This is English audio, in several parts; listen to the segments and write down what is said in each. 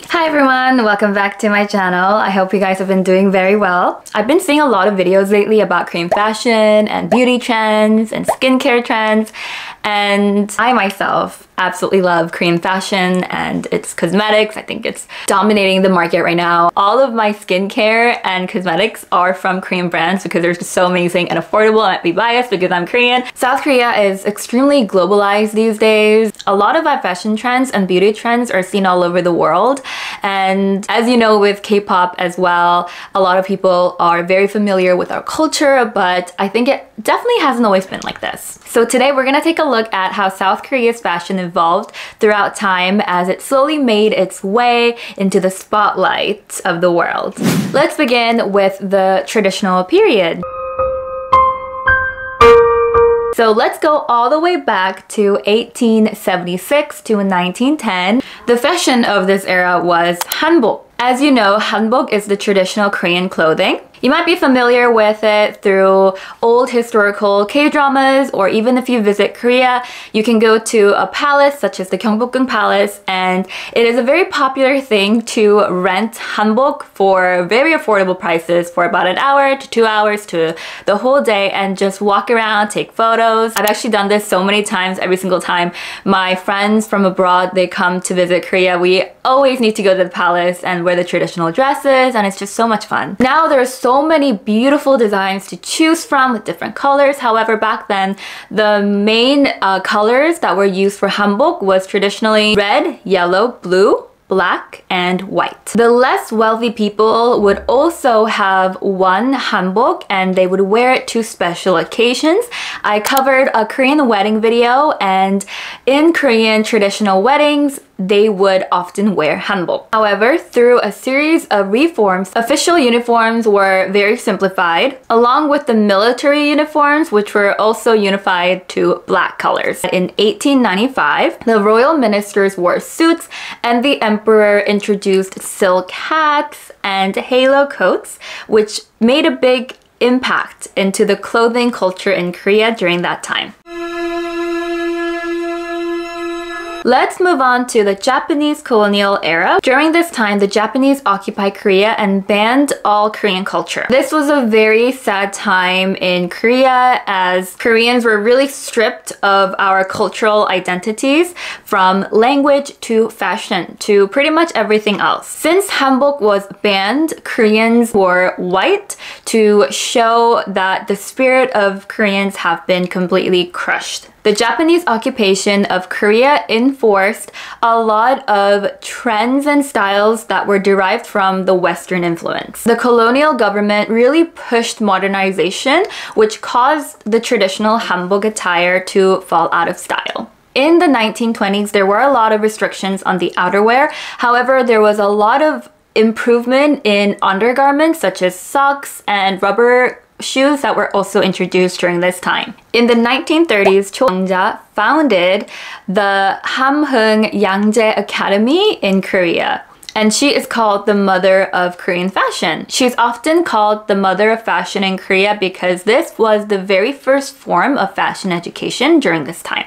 Hi everyone, welcome back to my channel. I hope you guys have been doing very well. I've been seeing a lot of videos lately about Korean fashion and beauty trends and skincare trends, and I myself absolutely love Korean fashion and its cosmetics. I think it's dominating the market right now. All of my skincare and cosmetics are from Korean brands because they're just so amazing and affordable. I might be biased because I'm Korean. South Korea is extremely globalized these days. A lot of our fashion trends and beauty trends are seen all over the world. And as you know, with K-pop as well, a lot of people are very familiar with our culture, but I think it definitely hasn't always been like this. So today we're gonna take a look at how South Korea's fashion evolved throughout time as it slowly made its way into the spotlight of the world. Let's begin with the traditional period. So let's go all the way back to 1876 to 1910. The fashion of this era was hanbok. As you know, hanbok is the traditional Korean clothing. You might be familiar with it through old historical K-dramas, or even if you visit Korea, you can go to a palace such as the Gyeongbokgung Palace, and it is a very popular thing to rent hanbok for very affordable prices for about an hour to 2 hours to the whole day and just walk around, take photos. I've actually done this so many times. Every single time my friends from abroad, they come to visit Korea, we always need to go to the palace and wear the traditional dresses, and it's just so much fun. Now there's so many beautiful designs to choose from with different colors. However, back then, the main colors that were used for hanbok was traditionally red, yellow, blue, black, and white. The less wealthy people would also have one hanbok and they would wear it to special occasions. I covered a Korean wedding video, and in Korean traditional weddings, they would often wear hanbok. However, through a series of reforms, official uniforms were very simplified, along with the military uniforms, which were also unified to black colors. In 1895, the royal ministers wore suits, and the emperor introduced silk hats and halo coats, which made a big impact into the clothing culture in Korea during that time. Let's move on to the Japanese colonial era. During this time, the Japanese occupied Korea and banned all Korean culture. This was a very sad time in Korea as Koreans were really stripped of our cultural identities, from language to fashion to pretty much everything else. Since hanbok was banned, Koreans wore white to show that the spirit of Koreans have been completely crushed. The Japanese occupation of Korea enforced a lot of trends and styles that were derived from the Western influence. The colonial government really pushed modernization, which caused the traditional hanbok attire to fall out of style. In the 1920s, there were a lot of restrictions on the outerwear. However, there was a lot of improvement in undergarments such as socks and rubber shoes that were also introduced during this time. In the 1930s, Cho Young-ja founded the Hamhung Yangjae Academy in Korea, and she is called the mother of Korean fashion. She's often called the mother of fashion in Korea because this was the very first form of fashion education during this time.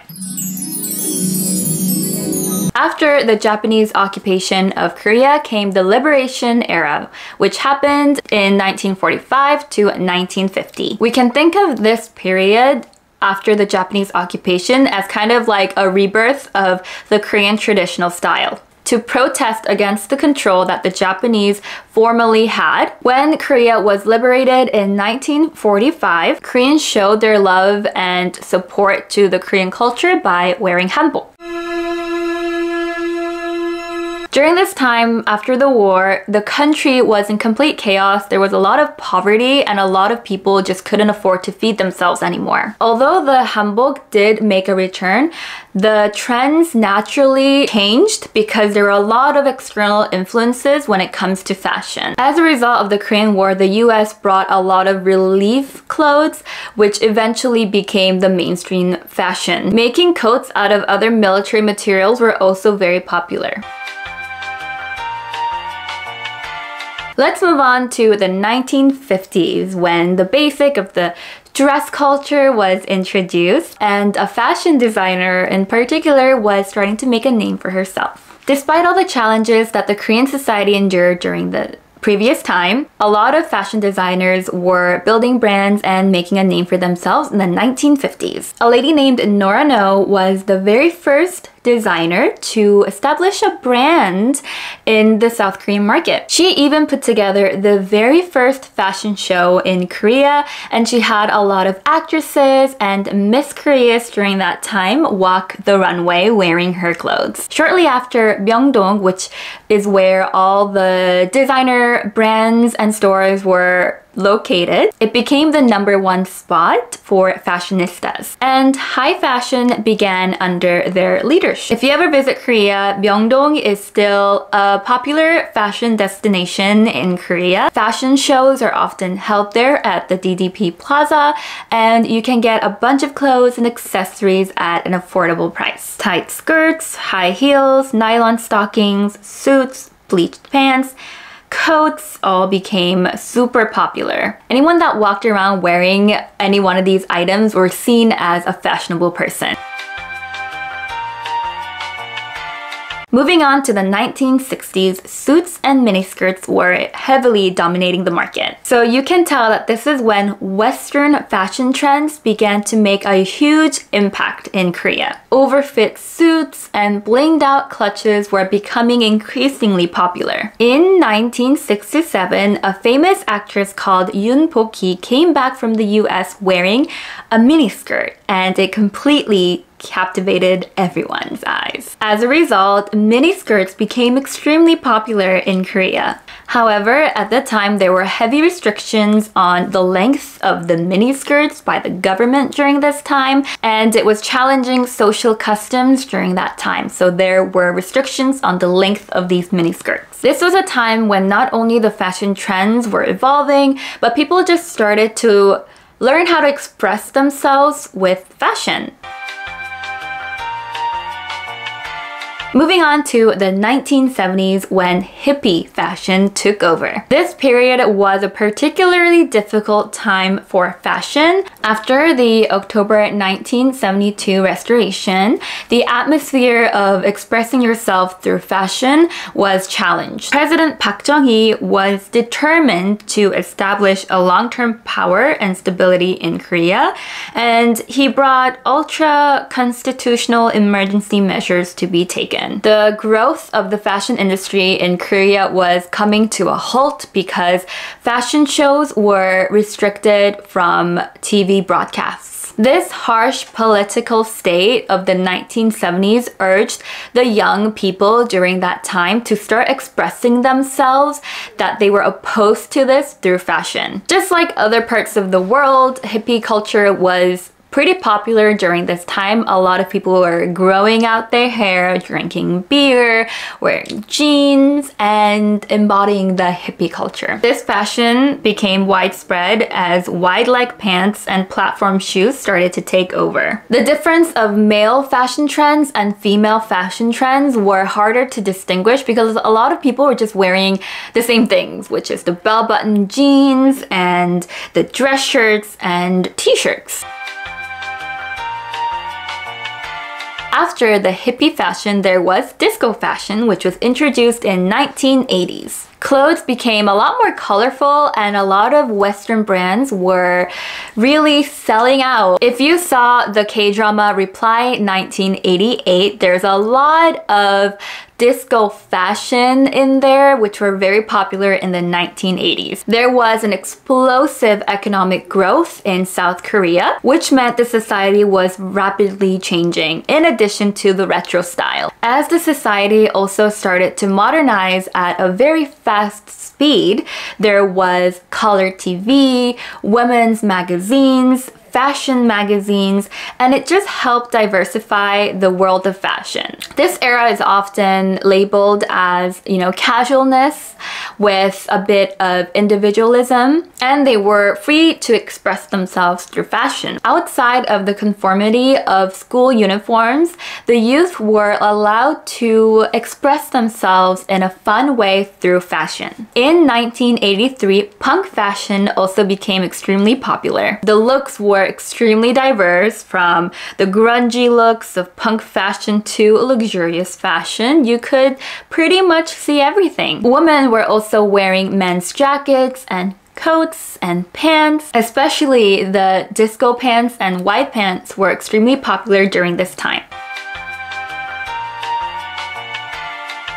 After the Japanese occupation of Korea came the Liberation era, which happened in 1945 to 1950. We can think of this period after the Japanese occupation as kind of like a rebirth of the Korean traditional style, to protest against the control that the Japanese formerly had. When Korea was liberated in 1945, Koreans showed their love and support to the Korean culture by wearing hanbok. During this time, after the war, the country was in complete chaos. There was a lot of poverty and a lot of people just couldn't afford to feed themselves anymore. Although the hanbok did make a return, the trends naturally changed because there were a lot of external influences when it comes to fashion. As a result of the Korean War, the US brought a lot of relief clothes, which eventually became the mainstream fashion. Making coats out of other military materials were also very popular. Let's move on to the 1950s, when the basic of the dress culture was introduced and a fashion designer in particular was starting to make a name for herself. Despite all the challenges that the Korean society endured during the previous time, a lot of fashion designers were building brands and making a name for themselves in the 1950s. A lady named Nora No was the very first designer to establish a brand in the South Korean market. She even put together the very first fashion show in Korea, and she had a lot of actresses and Miss Koreas during that time walk the runway wearing her clothes. Shortly after Myeongdong, which is where all the designer brands and stores were located, it became the #1 spot for fashionistas. And high fashion began under their leadership. If you ever visit Korea, Myeongdong is still a popular fashion destination in Korea. Fashion shows are often held there at the DDP Plaza, and you can get a bunch of clothes and accessories at an affordable price. Tight skirts, high heels, nylon stockings, suits, bleached pants, coats all became super popular. Anyone that walked around wearing any one of these items were seen as a fashionable person. Moving on to the 1960s, suits and miniskirts were heavily dominating the market. So you can tell that this is when Western fashion trends began to make a huge impact in Korea. Overfit suits and blinged out clutches were becoming increasingly popular. In 1967, a famous actress called Yoon Po-ki came back from the US wearing a miniskirt, and it completely captivated everyone's eyes. As a result, miniskirts became extremely popular in Korea. However, at the time, there were heavy restrictions on the length of the miniskirts by the government during this time, and it was challenging social customs during that time. So there were restrictions on the length of these miniskirts. This was a time when not only the fashion trends were evolving, but people just started to learn how to express themselves with fashion. Moving on to the 1970s when hippie fashion took over. This period was a particularly difficult time for fashion. After the October 1972 restoration, the atmosphere of expressing yourself through fashion was challenged. President Park Chung-hee was determined to establish a long-term power and stability in Korea, and he brought ultra-constitutional emergency measures to be taken. The growth of the fashion industry in Korea was coming to a halt because fashion shows were restricted from TV broadcasts. This harsh political state of the 1970s urged the young people during that time to start expressing themselves, that they were opposed to this through fashion. Just like other parts of the world, hippie culture was pretty popular during this time. A lot of people were growing out their hair, drinking beer, wearing jeans, and embodying the hippie culture. This fashion became widespread as wide leg pants and platform shoes started to take over. The difference of male fashion trends and female fashion trends were harder to distinguish because a lot of people were just wearing the same things, which is the bell-button jeans and the dress shirts and t-shirts. After the hippie fashion, there was disco fashion, which was introduced in 1980s. Clothes became a lot more colorful and a lot of Western brands were really selling out. If you saw the K-drama Reply 1988, there's a lot of disco fashion in there, which were very popular in the 1980s. There was an explosive economic growth in South Korea, which meant the society was rapidly changing, in addition to the retro style. As the society also started to modernize at a very fast speed, there was color TV, women's magazines, fashion magazines, and it just helped diversify the world of fashion. This era is often labeled as, casualness, with a bit of individualism, and they were free to express themselves through fashion. Outside of the conformity of school uniforms, the youth were allowed to express themselves in a fun way through fashion. In 1983, punk fashion also became extremely popular. The looks were extremely diverse, from the grungy looks of punk fashion to luxurious fashion. You could pretty much see everything. Women were also wearing men's jackets and coats and pants. Especially the disco pants and wide pants were extremely popular during this time.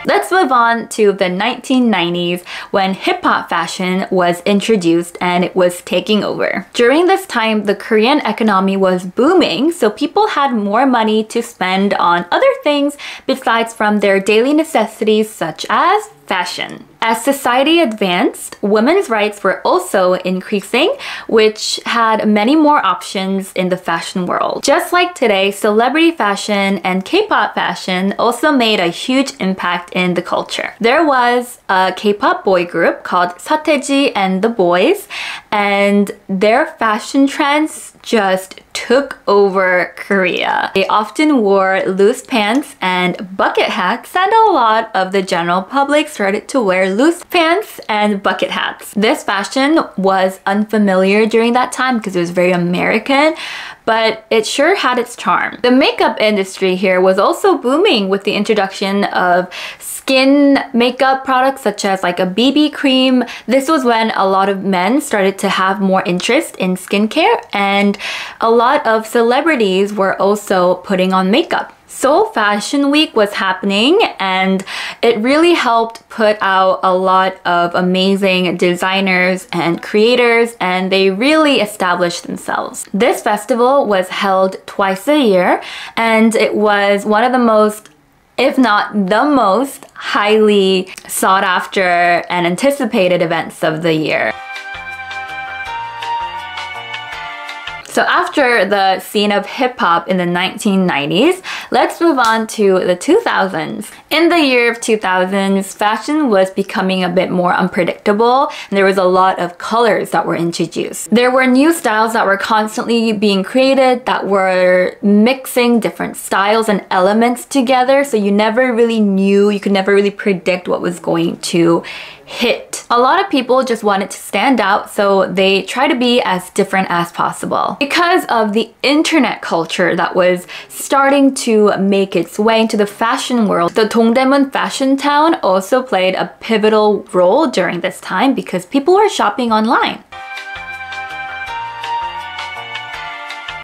Let's move on to the 1990s, when hip-hop fashion was introduced and it was taking over. During this time, the Korean economy was booming, so people had more money to spend on other things besides from their daily necessities such as fashion. As society advanced, women's rights were also increasing, which had many more options in the fashion world. Just like today, celebrity fashion and K-pop fashion also made a huge impact in the culture. There was a K-pop boy group called Seo and the Boys, and their fashion trends just took over Korea. They often wore loose pants and bucket hats, and a lot of the general public started to wear loose pants and bucket hats. This fashion was unfamiliar during that time because it was very American, but it sure had its charm. The makeup industry here was also booming with the introduction of skin makeup products such as like a BB cream. This was when a lot of men started to have more interest in skincare, and a lot of celebrities were also putting on makeup. Seoul Fashion Week was happening, and it really helped put out a lot of amazing designers and creators, and they really established themselves. This festival was held twice a year, and it was one of the most, if not the most, highly sought after and anticipated events of the year. So after the scene of hip-hop in the 1990s, let's move on to the 2000s. In the year of 2000s, fashion was becoming a bit more unpredictable, and there was a lot of colors that were introduced. There were new styles that were constantly being created that were mixing different styles and elements together, so you never really knew, you could never really predict what was going to hit. A lot of people just wanted to stand out, so they try to be as different as possible. Because of the internet culture that was starting to make its way into the fashion world, the Dongdaemun fashion town also played a pivotal role during this time because people were shopping online.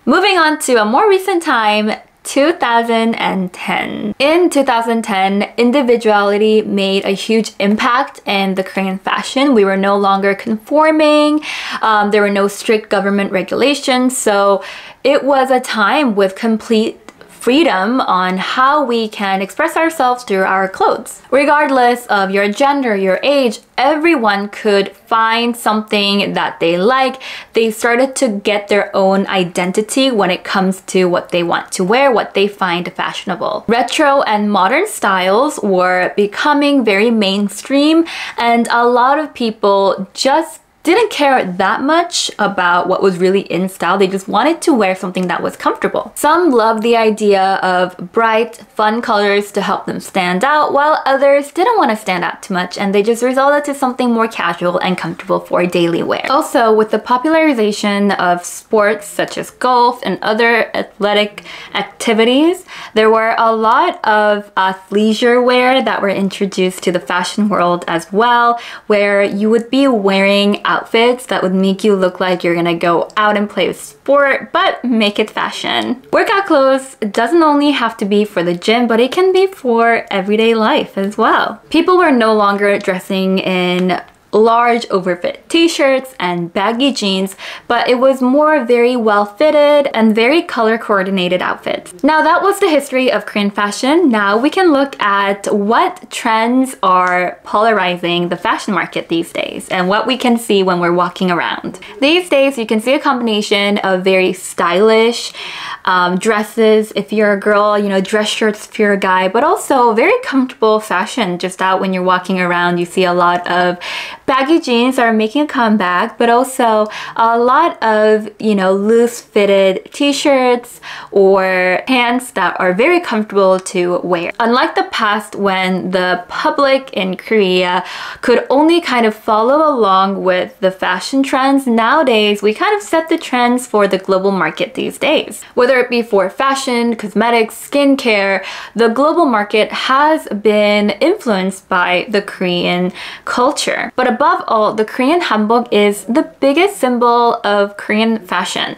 Moving on to a more recent time, 2010. In 2010, Individuality made a huge impact in the Korean fashion. We were no longer conforming, there were no strict government regulations, so it was a time with complete freedom on how we can express ourselves through our clothes. Regardless of your gender, your age, everyone could find something that they like. They started to get their own identity when it comes to what they want to wear, what they find fashionable. Retro and modern styles were becoming very mainstream, and a lot of people just didn't care that much about what was really in style. They just wanted to wear something that was comfortable. Some loved the idea of bright, fun colors to help them stand out, while others didn't want to stand out too much, and they just resorted to something more casual and comfortable for daily wear. Also, with the popularization of sports such as golf and other athletic activities, there were a lot of athleisure wear that were introduced to the fashion world as well, where you would be wearing outfits that would make you look like you're gonna go out and play with sport, but make it fashion. Workout clothes doesn't only have to be for the gym, but it can be for everyday life as well. People were no longer dressing in large overfit t-shirts and baggy jeans, but it was more very well fitted and very color coordinated outfits. Now that was the history of Korean fashion. Now we can look at what trends are polarizing the fashion market these days and what we can see when we're walking around. These days you can see a combination of very stylish dresses if you're a girl, you know, dress shirts if you're a guy, but also very comfortable fashion just out when you're walking around. You see a lot of baggy jeans are making a comeback, but also a lot of, you know, loose fitted t-shirts or pants that are very comfortable to wear. Unlike the past when the public in Korea could only kind of follow along with the fashion trends, nowadays we kind of set the trends for the global market these days. Whether it be for fashion, cosmetics, skincare, the global market has been influenced by the Korean culture. But above all, the Korean hanbok is the biggest symbol of Korean fashion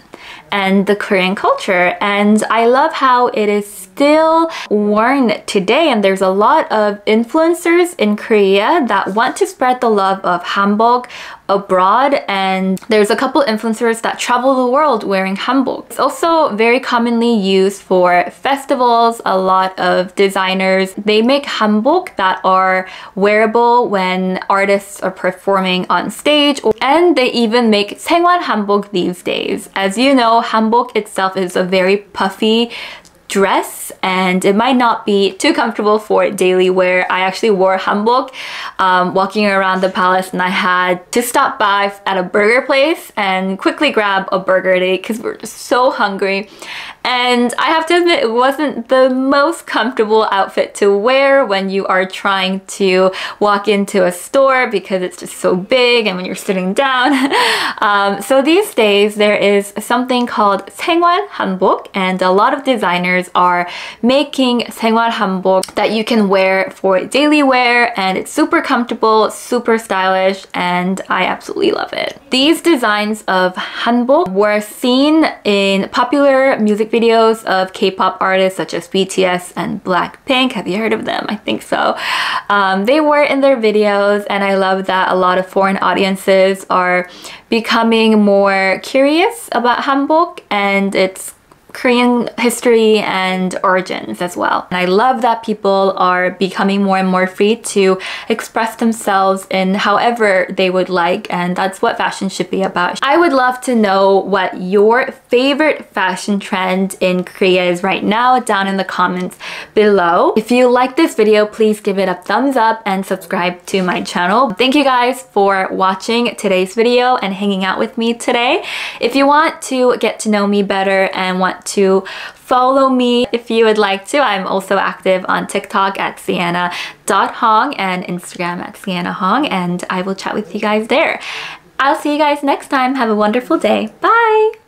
and the Korean culture, and I love how it is still worn today, and there's a lot of influencers in Korea that want to spread the love of hanbok abroad, and there's a couple influencers that travel the world wearing hanbok. It's also very commonly used for festivals. A lot of designers, they make hanbok that are wearable when artists are performing on stage, and they even make 생활 hanbok these days. As you know, hanbok itself is a very puffy dress and it might not be too comfortable for daily wear. I actually wore hanbok walking around the palace, and I had to stop by at a burger place and quickly grab a burger to eat because we were just so hungry. And I have to admit, it wasn't the most comfortable outfit to wear when you are trying to walk into a store because it's just so big and when you're sitting down. So these days there is something called 생활 hanbok, and a lot of designers are making 생활 hanbok that you can wear for daily wear, and it's super comfortable, super stylish, and I absolutely love it. These designs of hanbok were seen in popular music videos of K-pop artists such as BTS and Blackpink. Have you heard of them? I think so. They were in their videos, and I love that a lot of foreign audiences are becoming more curious about hanbok and its Korean history and origins as well. And I love that people are becoming more and more free to express themselves in however they would like, and that's what fashion should be about. I would love to know what your favorite fashion trend in Korea is right now down in the comments below. If you like this video, please give it a thumbs up and subscribe to my channel. Thank you guys for watching today's video and hanging out with me today. If you want to get to know me better and want to follow me if you would like to, I'm also active on TikTok at siennah.hong and Instagram at siennahong, and I will chat with you guys there. I'll see you guys next time. Have a wonderful day. Bye!